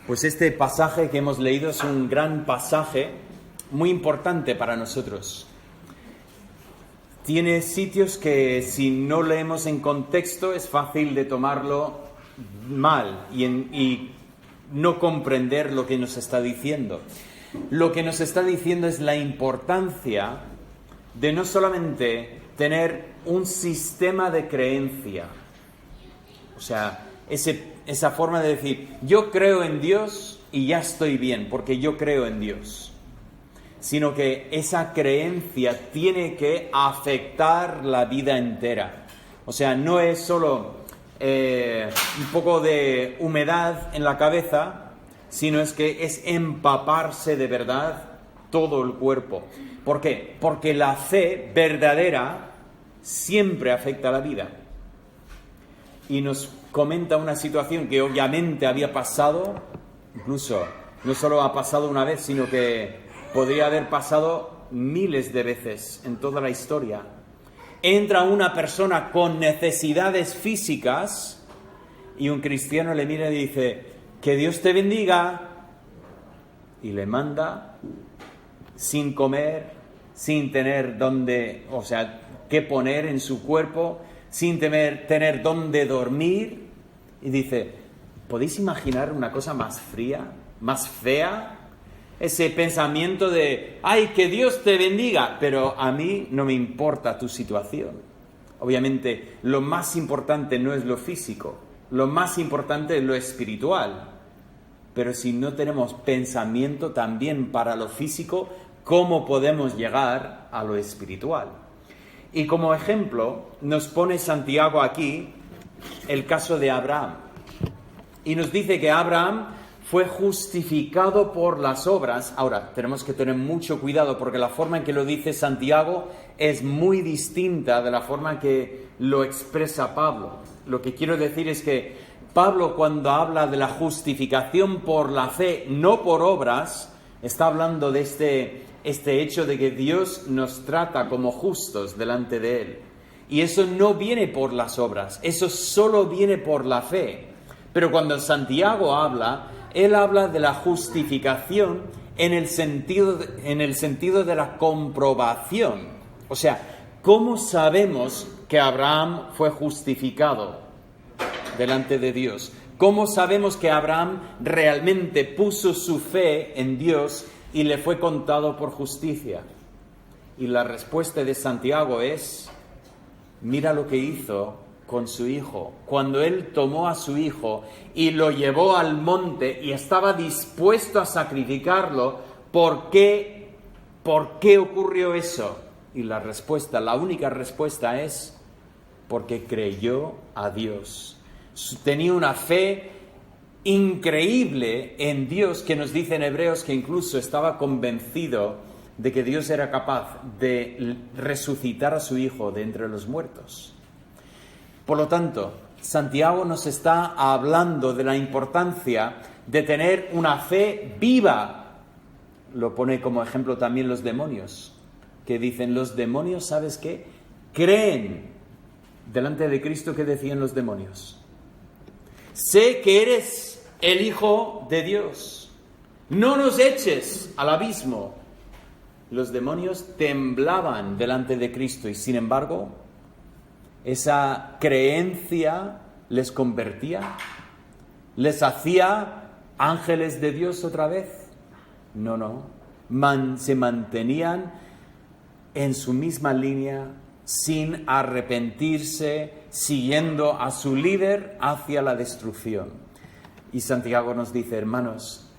Pues este pasaje que hemos leído es un gran pasaje, muy importante para nosotros. Tiene sitios que si no leemos en contexto es fácil de tomarlo mal y no comprender lo que nos está diciendo. Lo que nos está diciendo es la importancia de no solamente tener un sistema de creencia, o sea, esa forma de decir, yo creo en Dios y ya estoy bien, porque yo creo en Dios, sino que esa creencia tiene que afectar la vida entera. O sea, no es solo un poco de humedad en la cabeza, sino es que es empaparse de verdad todo el cuerpo. ¿Por qué? Porque la fe verdadera siempre afecta a la vida. Y nos comenta una situación que obviamente había pasado, incluso no solo ha pasado una vez, sino que podría haber pasado miles de veces en toda la historia. Entra una persona con necesidades físicas y un cristiano le mira y dice, que Dios te bendiga, y le manda sin comer, sin tener qué poner en su cuerpo, sin tener dónde dormir, y dice, ¿podéis imaginar una cosa más fría, más fea? Ese pensamiento de, ¡ay, que Dios te bendiga! Pero a mí no me importa tu situación. Obviamente, lo más importante no es lo físico, lo más importante es lo espiritual. Pero si no tenemos pensamiento también para lo físico, ¿cómo podemos llegar a lo espiritual? Y como ejemplo, nos pone Santiago aquí el caso de Abraham. Y nos dice que Abraham fue justificado por las obras. Ahora, tenemos que tener mucho cuidado porque la forma en que lo dice Santiago es muy distinta de la forma en que lo expresa Pablo. Lo que quiero decir es que Pablo, cuando habla de la justificación por la fe, no por obras, está hablando de este hecho de que Dios nos trata como justos delante de Él. Y eso no viene por las obras, eso solo viene por la fe. Pero cuando Santiago habla, él habla de la justificación en el sentido de la comprobación. O sea, ¿cómo sabemos que Abraham fue justificado delante de Dios? ¿Cómo sabemos que Abraham realmente puso su fe en Dios y le fue contado por justicia? Y la respuesta de Santiago es, mira lo que hizo con su hijo. Cuando él tomó a su hijo y lo llevó al monte y estaba dispuesto a sacrificarlo, ¿por qué ocurrió eso? Y la única respuesta es porque creyó a Dios. Tenía una fe increíble en Dios, que nos dice en Hebreos que incluso estaba convencido de que Dios era capaz de resucitar a su hijo de entre los muertos. Por lo tanto, Santiago nos está hablando de la importancia de tener una fe viva. Lo pone como ejemplo también los demonios, que dicen, los demonios, ¿sabes qué? Creen delante de Cristo. ¿Qué decían los demonios? Sé que eres el Hijo de Dios. No nos eches al abismo. Los demonios temblaban delante de Cristo y, sin embargo, esa creencia les convertía, les hacía ángeles de Dios otra vez. No. Se mantenían en su misma línea, sin arrepentirse, siguiendo a su líder hacia la destrucción. Y Santiago nos dice, hermanos,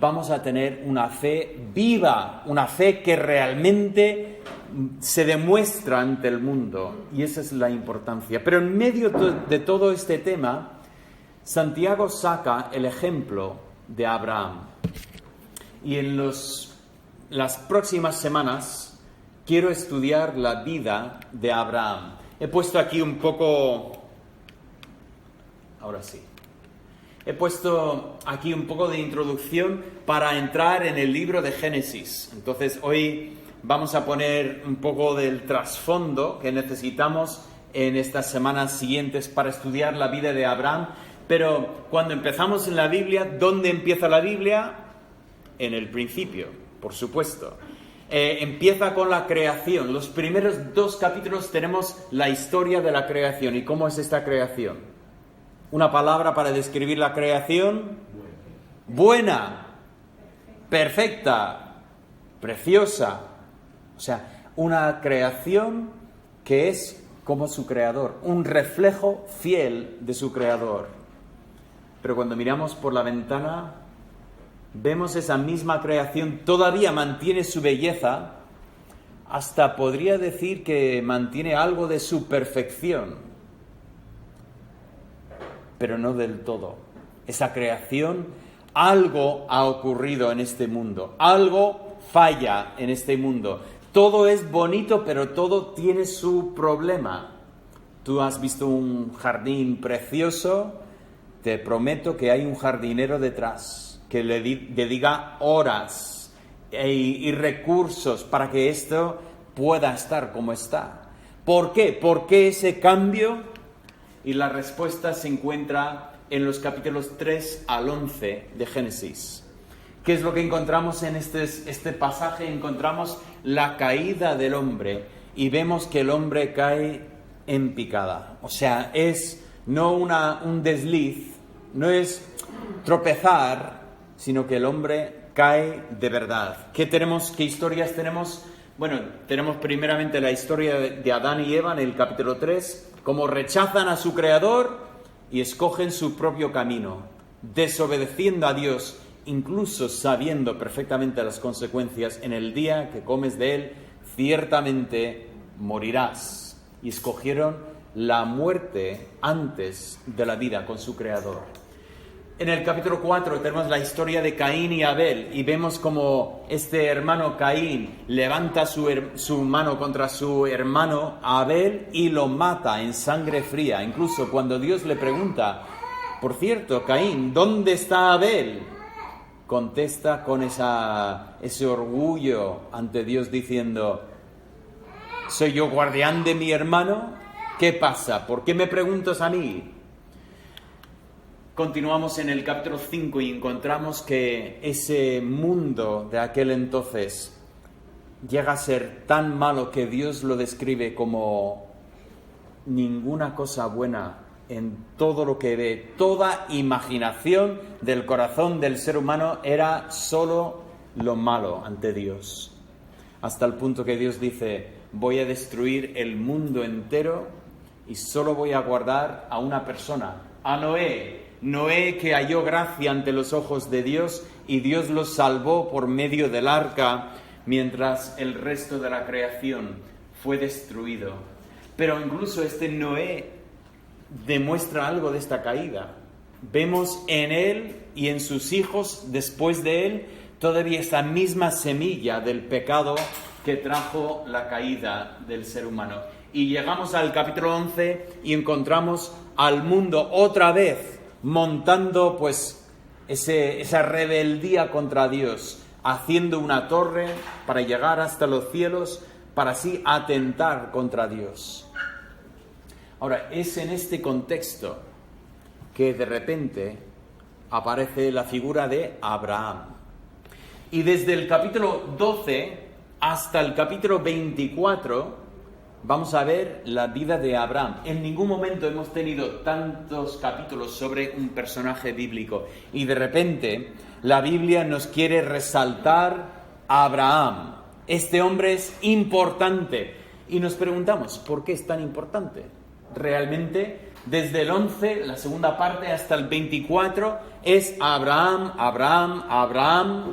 vamos a tener una fe viva, una fe que realmente se demuestra ante el mundo, y esa es la importancia. Pero en medio de todo este tema, Santiago saca el ejemplo de Abraham. Y en las próximas semanas quiero estudiar la vida de Abraham. He puesto aquí un poco de introducción para entrar en el libro de Génesis. Entonces hoy vamos a poner un poco del trasfondo que necesitamos en estas semanas siguientes para estudiar la vida de Abraham. Pero cuando empezamos en la Biblia, ¿dónde empieza la Biblia? En el principio, por supuesto. Empieza con la creación. Los primeros 2 capítulos tenemos la historia de la creación. ¿Y cómo es esta creación? Una palabra para describir la creación: buena, perfecta, preciosa. O sea, una creación que es como su creador, un reflejo fiel de su creador. Pero cuando miramos por la ventana, vemos esa misma creación, todavía mantiene su belleza, hasta podría decir que mantiene algo de su perfección, pero no del todo. Esa creación, algo ha ocurrido en este mundo, algo falla en este mundo. Todo es bonito, pero todo tiene su problema. Tú has visto un jardín precioso, te prometo que hay un jardinero detrás que le dedica horas y recursos para que esto pueda estar como está. ¿Por qué? ¿Por qué ese cambio? Y la respuesta se encuentra en los capítulos 3 al 11 de Génesis. ¿Qué es lo que encontramos en este pasaje? Encontramos la caída del hombre y vemos que el hombre cae en picada. O sea, es no un desliz, no es tropezar, sino que el hombre cae de verdad. ¿Qué historias tenemos? Bueno, tenemos primeramente la historia de Adán y Eva en el capítulo 3, cómo rechazan a su creador y escogen su propio camino, desobedeciendo a Dios, incluso sabiendo perfectamente las consecuencias. En el día que comes de él, ciertamente morirás. Y escogieron la muerte antes de la vida con su creador. En el capítulo 4 tenemos la historia de Caín y Abel y vemos como este hermano Caín levanta su mano contra su hermano Abel y lo mata en sangre fría. Incluso cuando Dios le pregunta, por cierto, Caín, ¿dónde está Abel?, contesta con ese orgullo ante Dios diciendo, ¿soy yo guardián de mi hermano? ¿Qué pasa? ¿Por qué me preguntas a mí? Continuamos en el capítulo 5 y encontramos que ese mundo de aquel entonces llega a ser tan malo que Dios lo describe como ninguna cosa buena en todo lo que ve. Toda imaginación del corazón del ser humano era solo lo malo ante Dios. Hasta el punto que Dios dice, voy a destruir el mundo entero y solo voy a guardar a una persona, a Noé. Noé, que halló gracia ante los ojos de Dios y Dios lo salvó por medio del arca, mientras el resto de la creación fue destruido. Pero incluso este Noé demuestra algo de esta caída. Vemos en él y en sus hijos después de él todavía esa misma semilla del pecado que trajo la caída del ser humano. Y llegamos al capítulo 11 y encontramos al mundo otra vez montando pues esa rebeldía contra Dios, haciendo una torre para llegar hasta los cielos, para así atentar contra Dios. Ahora, es en este contexto que de repente aparece la figura de Abraham. Y desde el capítulo 12 hasta el capítulo 24 vamos a ver la vida de Abraham. En ningún momento hemos tenido tantos capítulos sobre un personaje bíblico. Y de repente la Biblia nos quiere resaltar a Abraham. Este hombre es importante. Y nos preguntamos, ¿por qué es tan importante? Realmente, desde el 11, la segunda parte, hasta el 24, es Abraham, Abraham, Abraham.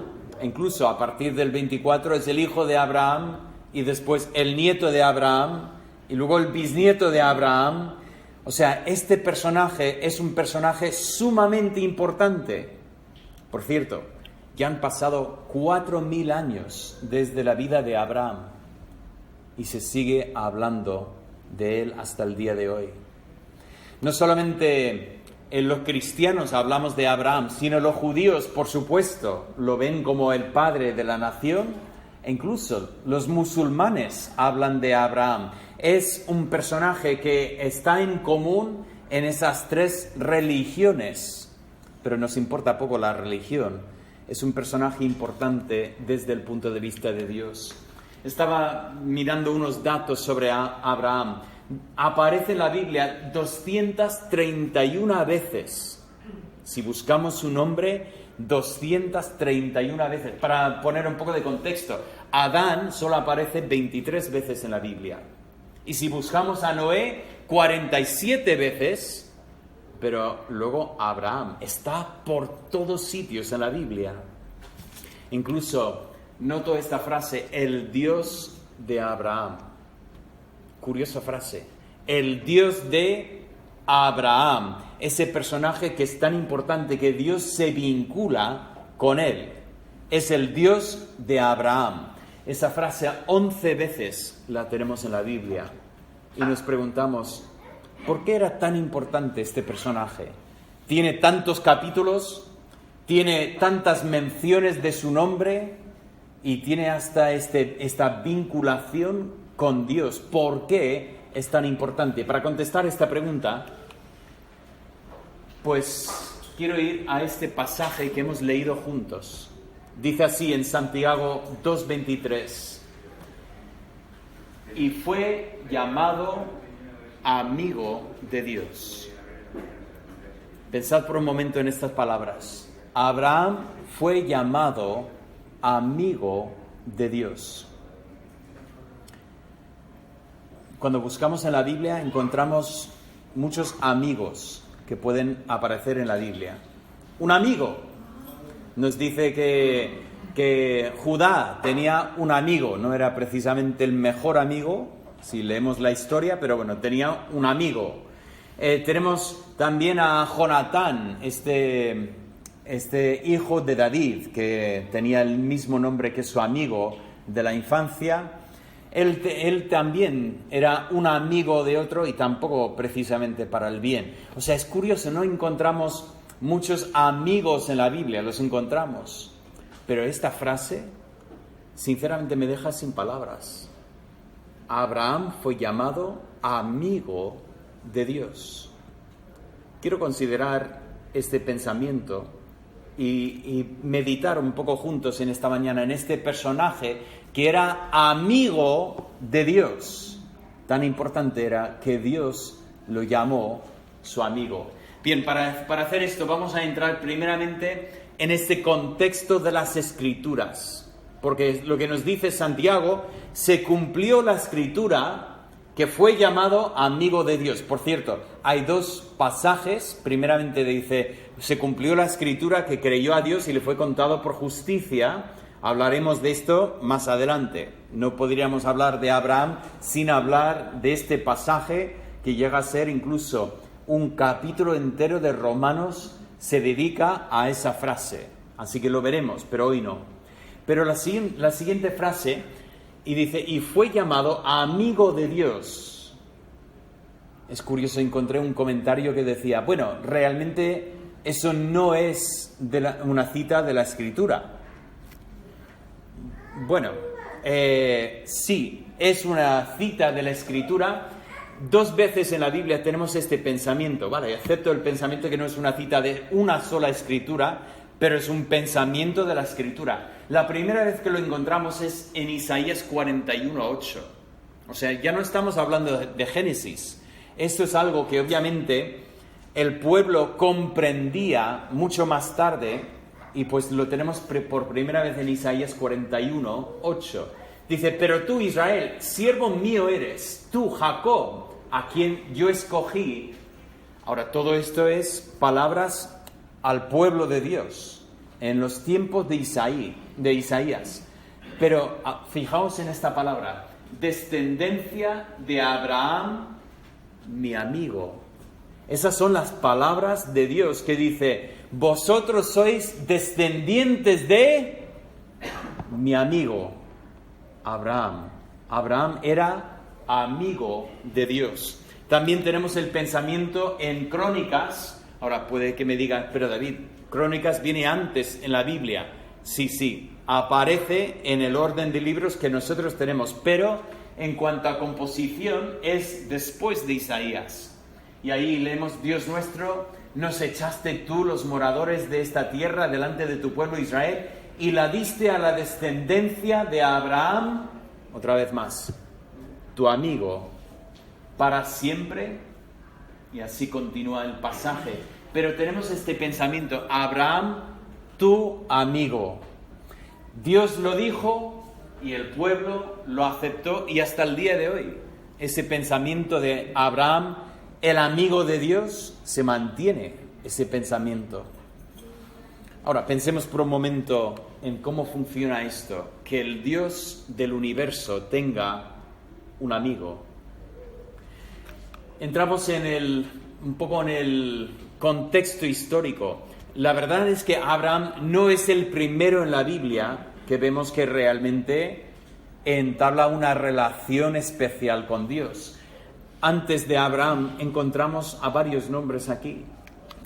Incluso a partir del 24 es el hijo de Abraham y después el nieto de Abraham y luego el bisnieto de Abraham. O sea, este personaje es un personaje sumamente importante. Por cierto, ya han pasado 4.000 años desde la vida de Abraham y se sigue hablando de él hasta el día de hoy. No solamente en los cristianos hablamos de Abraham, sino los judíos, por supuesto, lo ven como el padre de la nación, e incluso los musulmanes hablan de Abraham. Es un personaje que está en común en esas tres religiones, pero nos importa poco la religión. Es un personaje importante desde el punto de vista de Dios. Estaba mirando unos datos sobre Abraham. Aparece en la Biblia 231 veces. Si buscamos su nombre, 231 veces. Para poner un poco de contexto, Adán solo aparece 23 veces en la Biblia. Y si buscamos a Noé, 47 veces. Pero luego Abraham está por todos sitios en la Biblia. Incluso noto esta frase, el Dios de Abraham. Curiosa frase. El Dios de Abraham. Ese personaje que es tan importante que Dios se vincula con él. Es el Dios de Abraham. Esa frase 11 veces la tenemos en la Biblia. Y nos preguntamos, ¿por qué era tan importante este personaje? Tiene tantos capítulos, tiene tantas menciones de su nombre y tiene hasta esta vinculación con Dios. ¿Por qué es tan importante? Para contestar esta pregunta, pues quiero ir a este pasaje que hemos leído juntos. Dice así en Santiago 2:23. Y fue llamado amigo de Dios. Pensad por un momento en estas palabras. Abraham fue llamado amigo de Dios. Cuando buscamos en la Biblia encontramos muchos amigos que pueden aparecer en la Biblia. Un amigo nos dice que Judá tenía un amigo, no era precisamente el mejor amigo, si leemos la historia, pero bueno, tenía un amigo. Tenemos también a Jonatán, este hijo de David, que tenía el mismo nombre que su amigo de la infancia. Él también era un amigo de otro y tampoco precisamente para el bien. O sea, es curioso, no encontramos muchos amigos en la Biblia, los encontramos. Pero esta frase, sinceramente, me deja sin palabras. Abraham fue llamado amigo de Dios. Quiero considerar este pensamiento y meditar un poco juntos en esta mañana en este personaje que era amigo de Dios. Tan importante era que Dios lo llamó su amigo. Bien, para hacer esto vamos a entrar primeramente en este contexto de las Escrituras, porque lo que nos dice Santiago, se cumplió la Escritura que fue llamado amigo de Dios. Por cierto, hay dos pasajes. Primeramente dice, se cumplió la Escritura que creyó a Dios y le fue contado por justicia. Hablaremos de esto más adelante. No podríamos hablar de Abraham sin hablar de este pasaje que llega a ser incluso un capítulo entero de Romanos se dedica a esa frase. Así que lo veremos, pero hoy no. Pero la siguiente frase, y dice, y fue llamado amigo de Dios. Es curioso, encontré un comentario que decía, bueno, realmente eso no es una cita de la Escritura. Bueno, sí, es una cita de la Escritura. Dos veces en la Biblia tenemos este pensamiento, ¿vale? Acepto el pensamiento que no es una cita de una sola Escritura, pero es un pensamiento de la Escritura. La primera vez que lo encontramos es en Isaías 41:8. O sea, ya no estamos hablando de Génesis. Esto es algo que obviamente el pueblo comprendía mucho más tarde, y pues lo tenemos por primera vez en Isaías 41:8. Dice, pero tú, Israel, siervo mío eres, tú, Jacob, a quien yo escogí. Ahora, todo esto es palabras al pueblo de Dios en los tiempos de Isaías. Pero fijaos en esta palabra, descendencia de Abraham, mi amigo. Esas son las palabras de Dios que dice, vosotros sois descendientes de mi amigo Abraham. Abraham era amigo de Dios. También tenemos el pensamiento en Crónicas. Ahora puede que me digan, pero David, Crónicas viene antes en la Biblia. Sí, aparece en el orden de libros que nosotros tenemos, pero en cuanto a composición es después de Isaías. Y ahí leemos: Dios nuestro, nos echaste tú, los moradores de esta tierra, delante de tu pueblo Israel, y la diste a la descendencia de Abraham, otra vez más, tu amigo, para siempre. Y así continúa el pasaje. Pero tenemos este pensamiento: Abraham, tu amigo. Dios lo dijo y el pueblo lo aceptó, y hasta el día de hoy ese pensamiento de Abraham, el amigo de Dios, se mantiene, ese pensamiento. Ahora, pensemos por un momento en cómo funciona esto, que el Dios del universo tenga un amigo. Entramos un poco en el contexto histórico. La verdad es que Abraham no es el primero en la Biblia que vemos que realmente entabla una relación especial con Dios. Antes de Abraham encontramos a varios nombres aquí.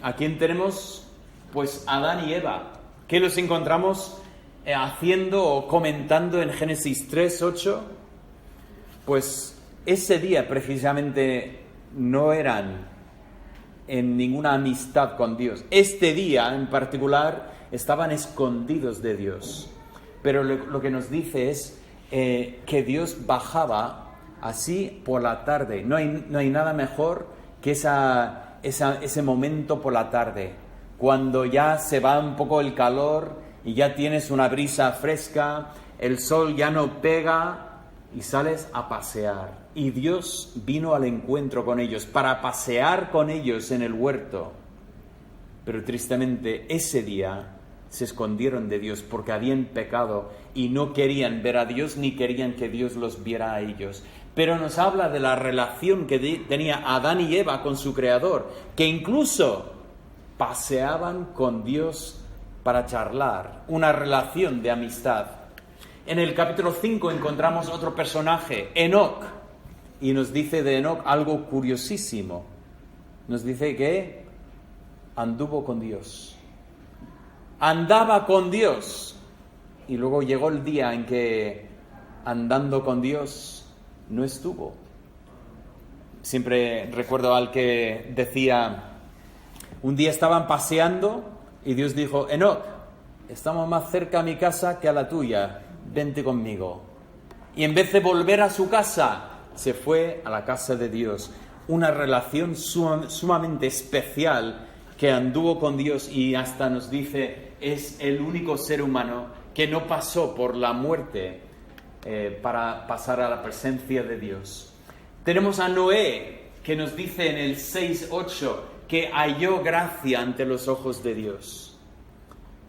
¿A quién tenemos? Pues Adán y Eva, que los encontramos haciendo o comentando en Génesis 3:8. Pues ese día precisamente no eran en ninguna amistad con Dios. Este día en particular estaban escondidos de Dios. Pero lo que nos dice es que Dios bajaba así por la tarde. No hay nada mejor que ese momento por la tarde, cuando ya se va un poco el calor y ya tienes una brisa fresca, el sol ya no pega y sales a pasear. Y Dios vino al encuentro con ellos para pasear con ellos en el huerto. Pero tristemente ese día se escondieron de Dios porque habían pecado y no querían ver a Dios ni querían que Dios los viera a ellos. Pero nos habla de la relación que tenía Adán y Eva con su Creador, que incluso paseaban con Dios para charlar, una relación de amistad. En el capítulo 5 encontramos otro personaje, Enoc, y nos dice de Enoc algo curiosísimo. Nos dice que anduvo con Dios, andaba con Dios, y luego llegó el día en que andando con Dios no estuvo. Siempre recuerdo al que decía: un día estaban paseando y Dios dijo: Enoc, estamos más cerca a mi casa que a la tuya, vente conmigo. Y en vez de volver a su casa, se fue a la casa de Dios. Una relación sumamente especial, que anduvo con Dios, y hasta nos dice, es el único ser humano que no pasó por la muerte para pasar a la presencia de Dios. Tenemos a Noé, que nos dice en el 6:8 que halló gracia ante los ojos de Dios.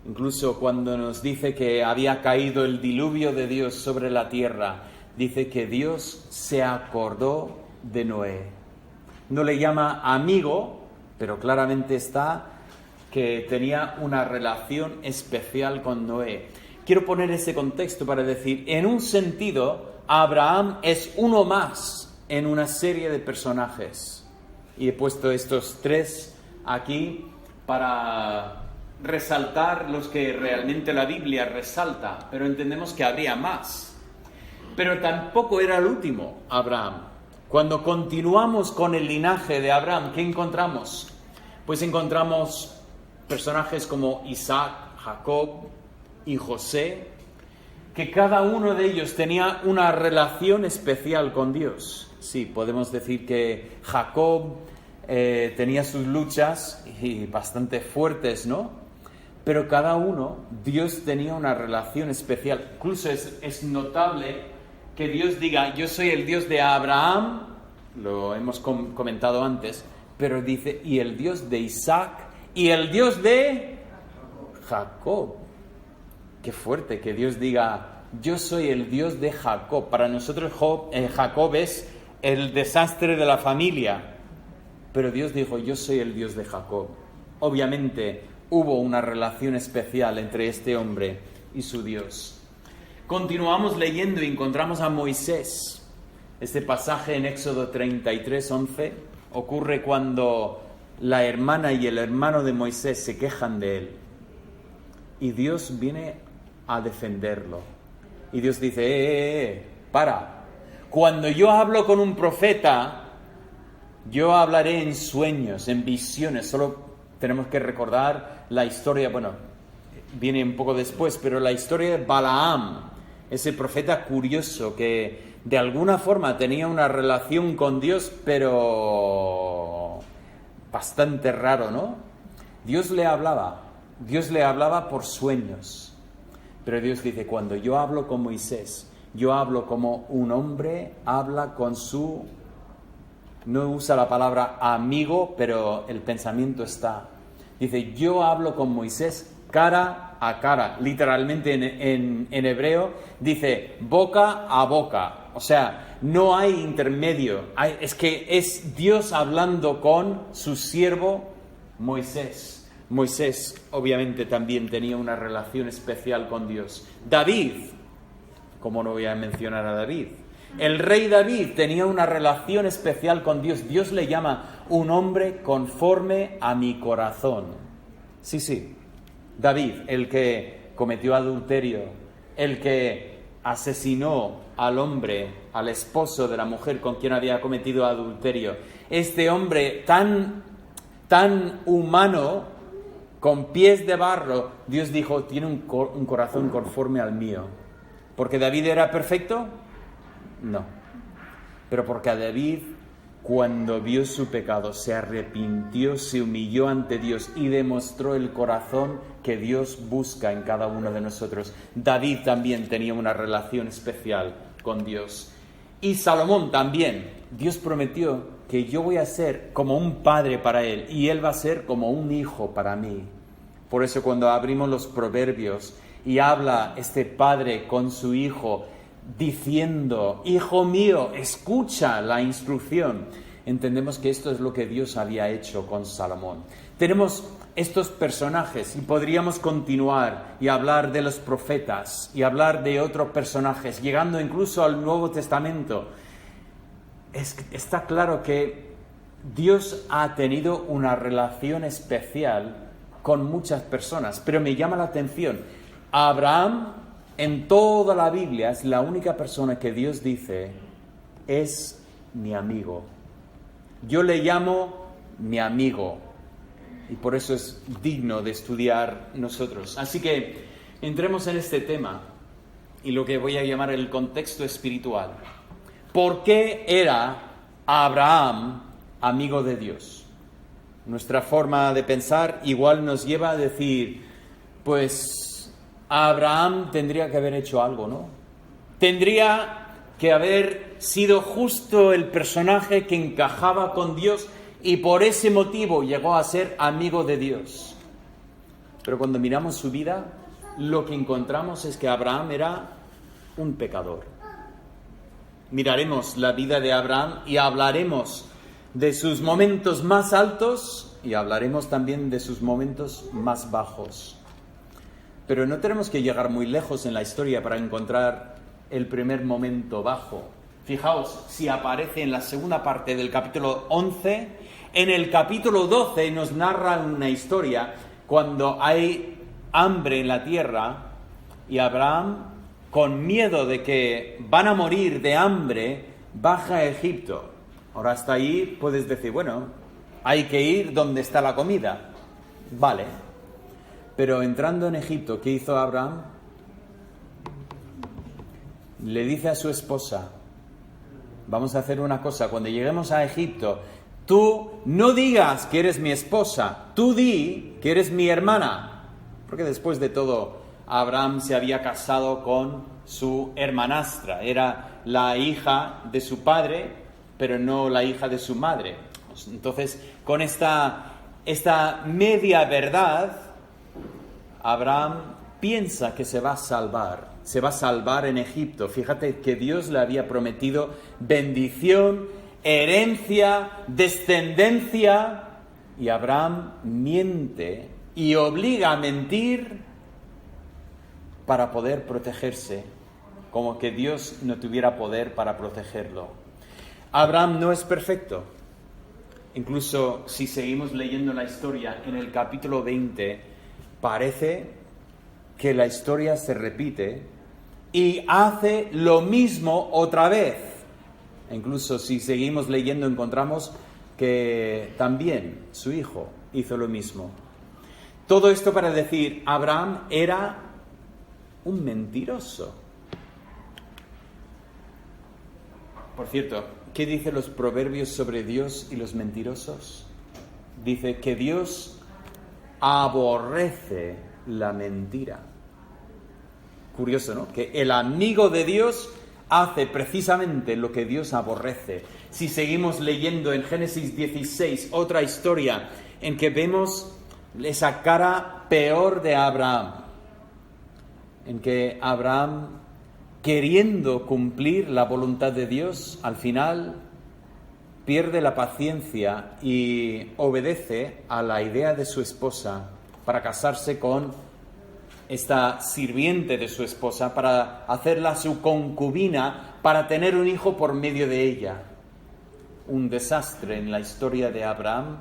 Incluso cuando nos dice que había caído el diluvio de Dios sobre la tierra, dice que Dios se acordó de Noé. No le llama amigo, pero claramente está que tenía una relación especial con Noé. Quiero poner ese contexto para decir, en un sentido, Abraham es uno más en una serie de personajes. Y he puesto estos tres aquí para resaltar los que realmente la Biblia resalta, pero entendemos que habría más. Pero tampoco era el último, Abraham. Cuando continuamos con el linaje de Abraham, ¿qué encontramos? Pues encontramos personajes como Isaac, Jacob y José, que cada uno de ellos tenía una relación especial con Dios. Sí, podemos decir que Jacob tenía sus luchas y bastante fuertes, ¿no? Pero cada uno, Dios tenía una relación especial. Incluso es notable que Dios diga, yo soy el Dios de Abraham, lo hemos comentado antes, pero dice, y el Dios de Isaac, y el Dios de Jacob. Qué fuerte que Dios diga, yo soy el Dios de Jacob. Para nosotros Jacob es el desastre de la familia, pero Dios dijo, yo soy el Dios de Jacob. Obviamente hubo una relación especial entre este hombre y su Dios. Continuamos leyendo y encontramos a Moisés. Este pasaje en Éxodo 33:11 ocurre cuando la hermana y el hermano de Moisés se quejan de él. Y Dios viene a defenderlo. Y Dios dice, para. Cuando yo hablo con un profeta, Yo hablaré en sueños, en visiones. Solo tenemos que recordar la historia, bueno, viene un poco después, pero la historia de Balaam, ese profeta curioso que de alguna forma tenía una relación con Dios, pero bastante raro, ¿no? Dios le hablaba por sueños. Pero Dios dice, cuando yo hablo con Moisés, yo hablo como un hombre habla con su... No usa la palabra amigo, pero el pensamiento está. Dice, yo hablo con Moisés cara a cara. Literalmente en hebreo dice boca a boca. O sea, no hay intermedio. Es que es Dios hablando con su siervo Moisés. Moisés obviamente también tenía una relación especial con Dios. David, ¿cómo no voy a mencionar a David? El rey David tenía una relación especial con Dios. Dios le llama un hombre conforme a mi corazón. Sí. David, el que cometió adulterio, el que asesinó al hombre, al esposo de la mujer con quien había cometido adulterio. Este hombre tan humano, con pies de barro, Dios dijo, tiene un corazón conforme al mío. ¿Porque David era perfecto? No. Pero porque a David, cuando vio su pecado, se arrepintió, se humilló ante Dios y demostró el corazón que Dios busca en cada uno de nosotros. David también tenía una relación especial con Dios. Y Salomón también. Dios prometió que yo voy a ser como un padre para él y él va a ser como un hijo para mí. Por eso cuando abrimos los proverbios y habla este padre con su hijo diciendo, hijo mío, escucha la instrucción, entendemos que esto es lo que Dios había hecho con Salomón. Tenemos estos personajes y podríamos continuar y hablar de los profetas y hablar de otros personajes, llegando incluso al Nuevo Testamento. Está claro que Dios ha tenido una relación especial con muchas personas, pero me llama la atención, Abraham en toda la Biblia es la única persona que Dios dice es mi amigo. Yo le llamo mi amigo y por eso es digno de estudiar nosotros. Así que entremos en este tema y lo que voy a llamar el contexto espiritual. ¿Por qué era Abraham amigo de Dios? Nuestra forma de pensar igual nos lleva a decir, pues Abraham tendría que haber hecho algo, ¿no? Tendría que haber sido justo el personaje que encajaba con Dios y por ese motivo llegó a ser amigo de Dios. Pero cuando miramos su vida, lo que encontramos es que Abraham era un pecador. Miraremos la vida de Abraham y hablaremos de sus momentos más altos y hablaremos también de sus momentos más bajos. Pero no tenemos que llegar muy lejos en la historia para encontrar el primer momento bajo. Fijaos, si aparece en la segunda parte del capítulo 11, en el capítulo 12 nos narra una historia cuando hay hambre en la tierra y Abraham, con miedo de que van a morir de hambre, baja a Egipto. Ahora hasta ahí puedes decir, bueno, hay que ir donde está la comida. Vale. Pero entrando en Egipto, ¿qué hizo Abraham? Le dice a su esposa, vamos a hacer una cosa, cuando lleguemos a Egipto, tú no digas que eres mi esposa, tú di que eres mi hermana. Porque después de todo, Abraham se había casado con su hermanastra, era la hija de su padre, pero no la hija de su madre. Entonces, con esta media verdad, Abraham piensa que se va a salvar en Egipto. Fíjate que Dios le había prometido bendición, herencia, descendencia, y Abraham miente y obliga a mentir para poder protegerse, como que Dios no tuviera poder para protegerlo. Abraham no es perfecto. Incluso si seguimos leyendo la historia en el capítulo 20, parece que la historia se repite y hace lo mismo otra vez. Incluso si seguimos leyendo encontramos que también su hijo hizo lo mismo. Todo esto para decir, Abraham era un mentiroso. Por cierto, ¿qué dicen los proverbios sobre Dios y los mentirosos? Dice que Dios aborrece la mentira. Curioso, ¿no? Que el amigo de Dios hace precisamente lo que Dios aborrece. Si seguimos leyendo en Génesis 16, otra historia en que vemos esa cara peor de Abraham, en que Abraham, queriendo cumplir la voluntad de Dios, al final pierde la paciencia y obedece a la idea de su esposa para casarse con esta sirviente de su esposa, para hacerla su concubina, para tener un hijo por medio de ella. Un desastre en la historia de Abraham,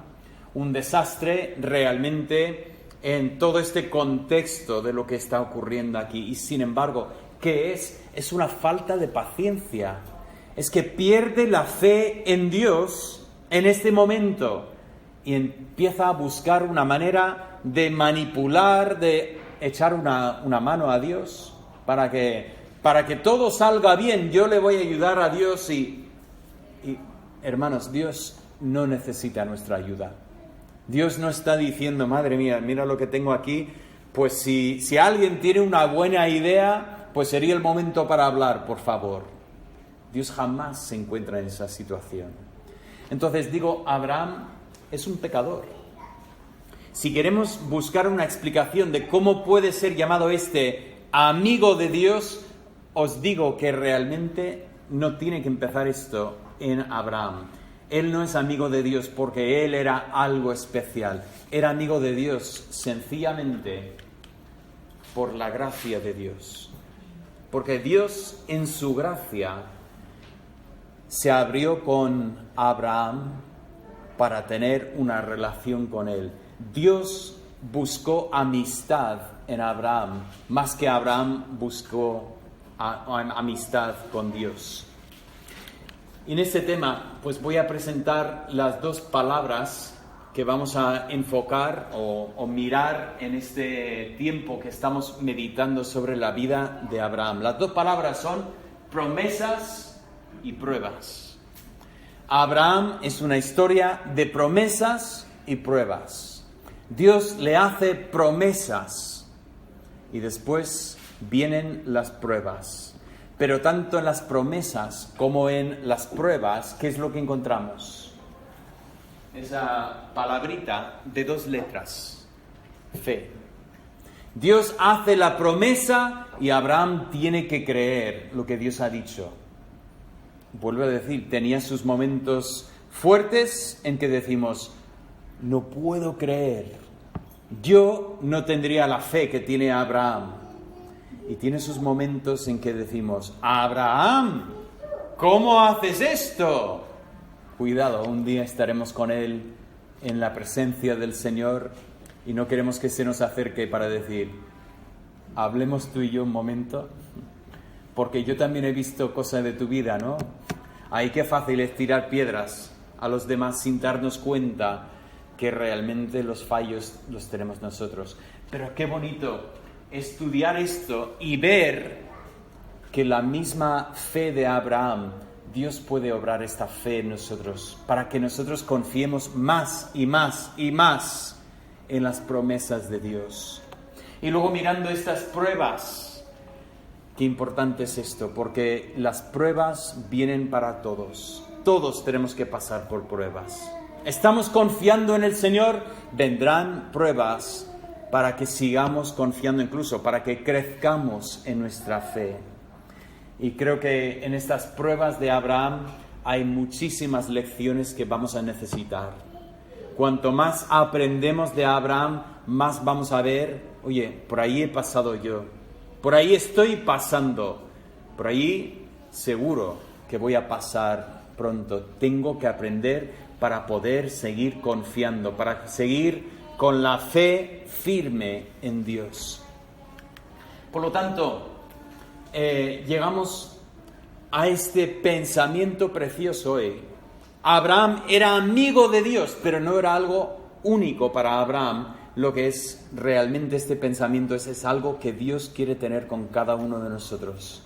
un desastre realmente en todo este contexto de lo que está ocurriendo aquí. Y sin embargo, ¿qué es? Es una falta de paciencia. Es que pierde la fe en Dios en este momento y empieza a buscar una manera de manipular, de echar una mano a Dios para que todo salga bien. Yo le voy a ayudar a Dios y hermanos, Dios no necesita nuestra ayuda. Dios no está diciendo, madre mía, mira lo que tengo aquí, pues si alguien tiene una buena idea, pues sería el momento para hablar, por favor. Dios jamás se encuentra en esa situación. Entonces digo, Abraham es un pecador. Si queremos buscar una explicación de cómo puede ser llamado este amigo de Dios, os digo que realmente no tiene que empezar esto en Abraham. Él no es amigo de Dios porque él era algo especial. Era amigo de Dios sencillamente por la gracia de Dios. Porque Dios en su gracia se abrió con Abraham para tener una relación con él. Dios buscó amistad en Abraham, más que Abraham buscó amistad con Dios. Y en este tema, pues voy a presentar las dos palabras que vamos a enfocar o mirar en este tiempo que estamos meditando sobre la vida de Abraham. Las dos palabras son promesas y pruebas. Abraham es una historia de promesas y pruebas. Dios le hace promesas y después vienen las pruebas. Pero tanto en las promesas como en las pruebas, ¿qué es lo que encontramos? Esa palabrita de 2 letras, fe. Dios hace la promesa y Abraham tiene que creer lo que Dios ha dicho. Vuelvo a decir, tenía sus momentos fuertes en que decimos, no puedo creer. Yo no tendría la fe que tiene Abraham. Y tiene sus momentos en que decimos, Abraham, ¿cómo haces esto? Cuidado, un día estaremos con él en la presencia del Señor y no queremos que se nos acerque para decir, hablemos tú y yo un momento, porque yo también he visto cosas de tu vida, ¿no? Ay, qué fácil es tirar piedras a los demás sin darnos cuenta que realmente los fallos los tenemos nosotros. Pero qué bonito estudiar esto y ver que la misma fe de Abraham, Dios puede obrar esta fe en nosotros para que nosotros confiemos más y más y más en las promesas de Dios. Y luego mirando estas pruebas, qué importante es esto, porque las pruebas vienen para todos. Todos tenemos que pasar por pruebas. Estamos confiando en el Señor, vendrán pruebas para que sigamos confiando, incluso para que crezcamos en nuestra fe. Y creo que en estas pruebas de Abraham hay muchísimas lecciones que vamos a necesitar. Cuanto más aprendemos de Abraham, más vamos a ver, oye, por ahí he pasado yo, por ahí estoy pasando, por ahí seguro que voy a pasar pronto. Tengo que aprender para poder seguir confiando, para seguir con la fe firme en Dios. Por lo tanto, llegamos a este pensamiento precioso hoy. Abraham era amigo de Dios, pero no era algo único para Abraham. Lo que es realmente este pensamiento es algo que Dios quiere tener con cada uno de nosotros.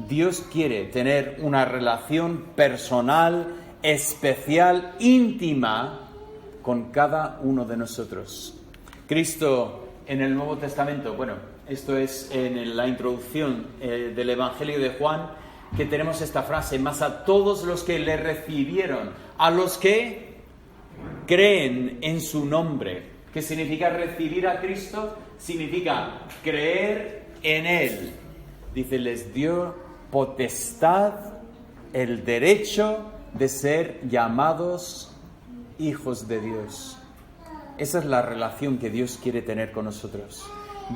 Dios quiere tener una relación personal, especial, íntima con cada uno de nosotros. Cristo en el Nuevo Testamento, bueno, esto es en la introducción del Evangelio de Juan, que tenemos esta frase: mas a todos los que le recibieron, a los que creen en su nombre. ¿Qué significa recibir a Cristo? Significa creer en Él. Dice, les dio potestad, el derecho de ser llamados hijos de Dios. Esa es la relación que Dios quiere tener con nosotros.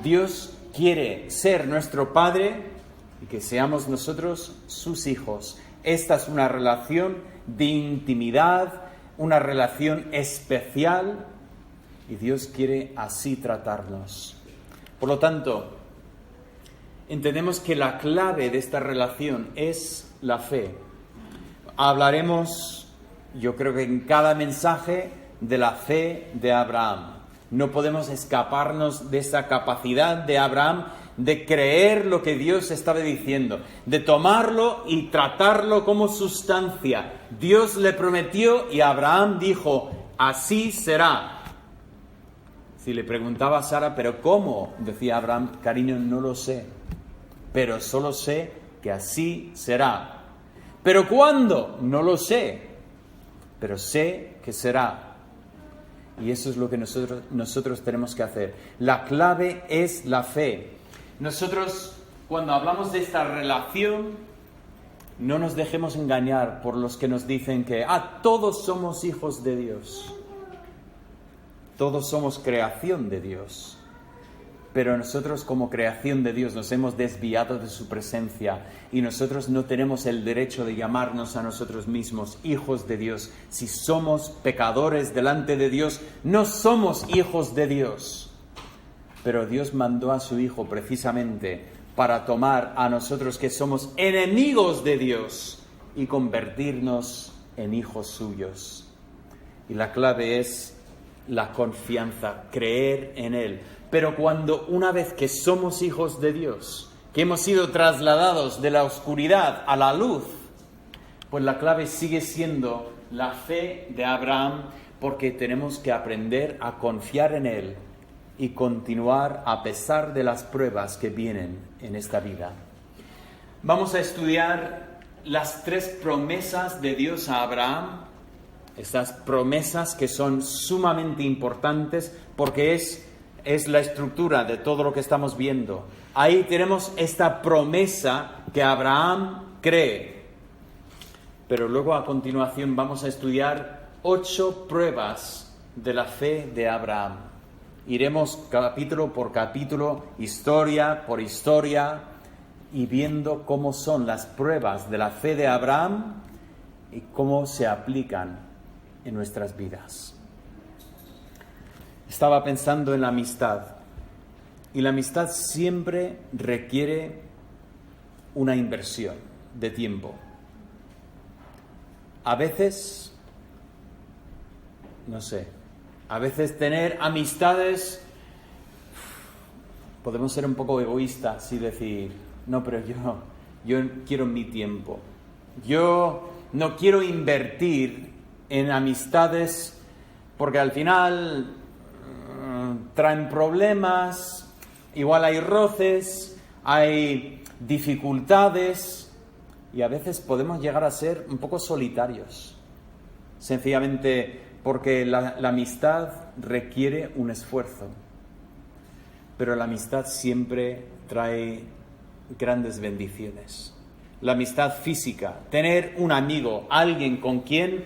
Dios quiere ser nuestro Padre y que seamos nosotros sus hijos. Esta es una relación de intimidad, una relación especial, y Dios quiere así tratarnos. Por lo tanto, entendemos que la clave de esta relación es la fe. Hablaremos, yo creo que en cada mensaje, de la fe de Abraham. No podemos escaparnos de esa capacidad de Abraham de creer lo que Dios estaba diciendo, de tomarlo y tratarlo como sustancia. Dios le prometió y Abraham dijo, así será. Si le preguntaba a Sara, ¿pero cómo? Decía Abraham, cariño, no lo sé, pero solo sé que así será. ¿Pero cuándo? No lo sé, pero sé que será. Y eso es lo que nosotros tenemos que hacer. La clave es la fe. Nosotros, cuando hablamos de esta relación, no nos dejemos engañar por los que nos dicen que todos somos hijos de Dios. Todos somos creación de Dios. Pero nosotros, como creación de Dios, nos hemos desviado de su presencia y nosotros no tenemos el derecho de llamarnos a nosotros mismos hijos de Dios. Si somos pecadores delante de Dios, no somos hijos de Dios. Pero Dios mandó a su Hijo precisamente para tomar a nosotros que somos enemigos de Dios y convertirnos en hijos suyos. Y la clave es la confianza, creer en Él. Pero cuando una vez que somos hijos de Dios, que hemos sido trasladados de la oscuridad a la luz, pues la clave sigue siendo la fe de Abraham, porque tenemos que aprender a confiar en Él y continuar a pesar de las pruebas que vienen en esta vida. Vamos a estudiar las 3 promesas de Dios a Abraham. Estas promesas que son sumamente importantes porque es la estructura de todo lo que estamos viendo. Ahí tenemos esta promesa que Abraham cree. Pero luego a continuación vamos a estudiar 8 pruebas de la fe de Abraham. Iremos capítulo por capítulo, historia por historia, y viendo cómo son las pruebas de la fe de Abraham y cómo se aplican en nuestras vidas. Estaba pensando en la amistad, y la amistad siempre requiere una inversión de tiempo. A veces, a veces tener amistades, podemos ser un poco egoístas y decir, no, pero yo quiero mi tiempo. Yo no quiero invertir en amistades porque al final traen problemas, igual hay roces, hay dificultades y a veces podemos llegar a ser un poco solitarios, sencillamente porque la amistad requiere un esfuerzo, pero la amistad siempre trae grandes bendiciones. La amistad física, tener un amigo, alguien con quien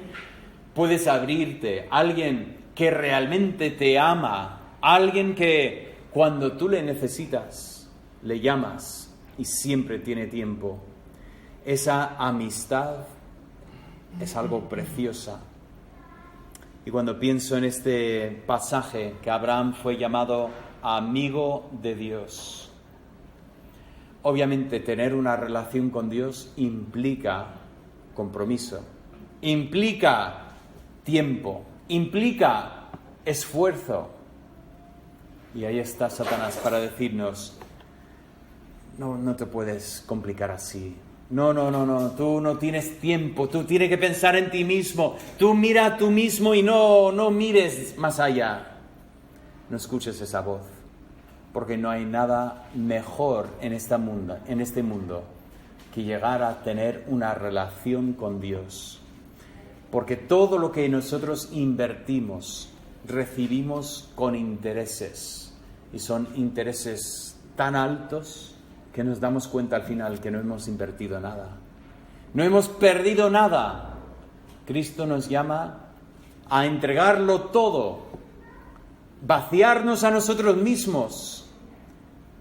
puedes abrirte, alguien que realmente te ama, alguien que cuando tú le necesitas, le llamas y siempre tiene tiempo. Esa amistad es algo preciosa. Y cuando pienso en este pasaje que Abraham fue llamado amigo de Dios, obviamente tener una relación con Dios implica compromiso, implica tiempo, implica esfuerzo. Y ahí está Satanás para decirnos, no te puedes complicar así. No, tú no tienes tiempo, tú tienes que pensar en ti mismo. Tú mira a tú mismo y no mires más allá. No escuches esa voz, porque no hay nada mejor en este mundo que llegar a tener una relación con Dios. Porque todo lo que nosotros invertimos, recibimos con intereses. Y son intereses tan altos que nos damos cuenta al final que no hemos invertido nada. No hemos perdido nada. Cristo nos llama a entregarlo todo, vaciarnos a nosotros mismos.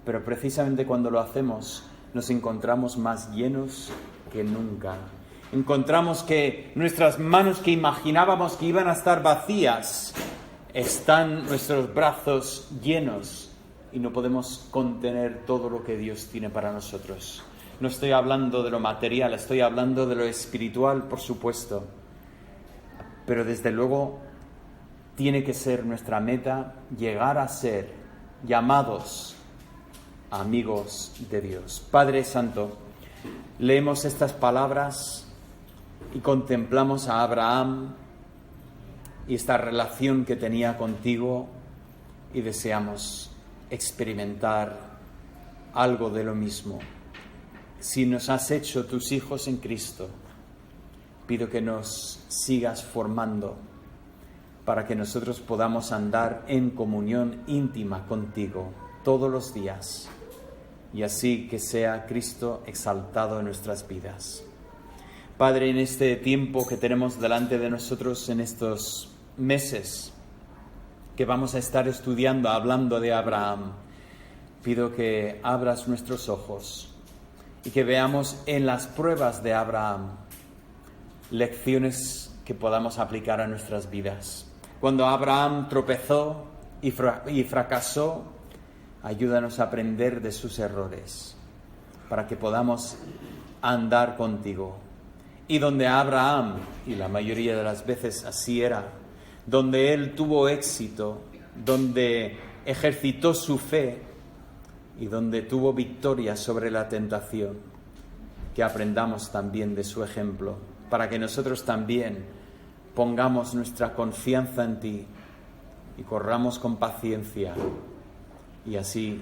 Pero precisamente cuando lo hacemos, nos encontramos más llenos que nunca. Encontramos que nuestras manos que imaginábamos que iban a estar vacías, están nuestros brazos llenos y no podemos contener todo lo que Dios tiene para nosotros. No estoy hablando de lo material, estoy hablando de lo espiritual, por supuesto. Pero desde luego tiene que ser nuestra meta llegar a ser llamados amigos de Dios. Padre Santo, leemos estas palabras y contemplamos a Abraham y esta relación que tenía contigo y deseamos experimentar algo de lo mismo. Si nos has hecho tus hijos en Cristo, pido que nos sigas formando para que nosotros podamos andar en comunión íntima contigo todos los días y así que sea Cristo exaltado en nuestras vidas. Padre, en este tiempo que tenemos delante de nosotros, en estos meses que vamos a estar estudiando, hablando de Abraham, pido que abras nuestros ojos y que veamos en las pruebas de Abraham lecciones que podamos aplicar a nuestras vidas. Cuando Abraham tropezó y fracasó, ayúdanos a aprender de sus errores para que podamos andar contigo. Y donde Abraham, y la mayoría de las veces así era, donde él tuvo éxito, donde ejercitó su fe y donde tuvo victoria sobre la tentación, que aprendamos también de su ejemplo, para que nosotros también pongamos nuestra confianza en ti y corramos con paciencia y así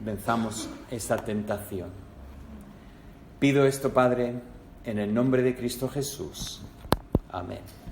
venzamos esta tentación. Pido esto, Padre, en el nombre de Cristo Jesús. Amén.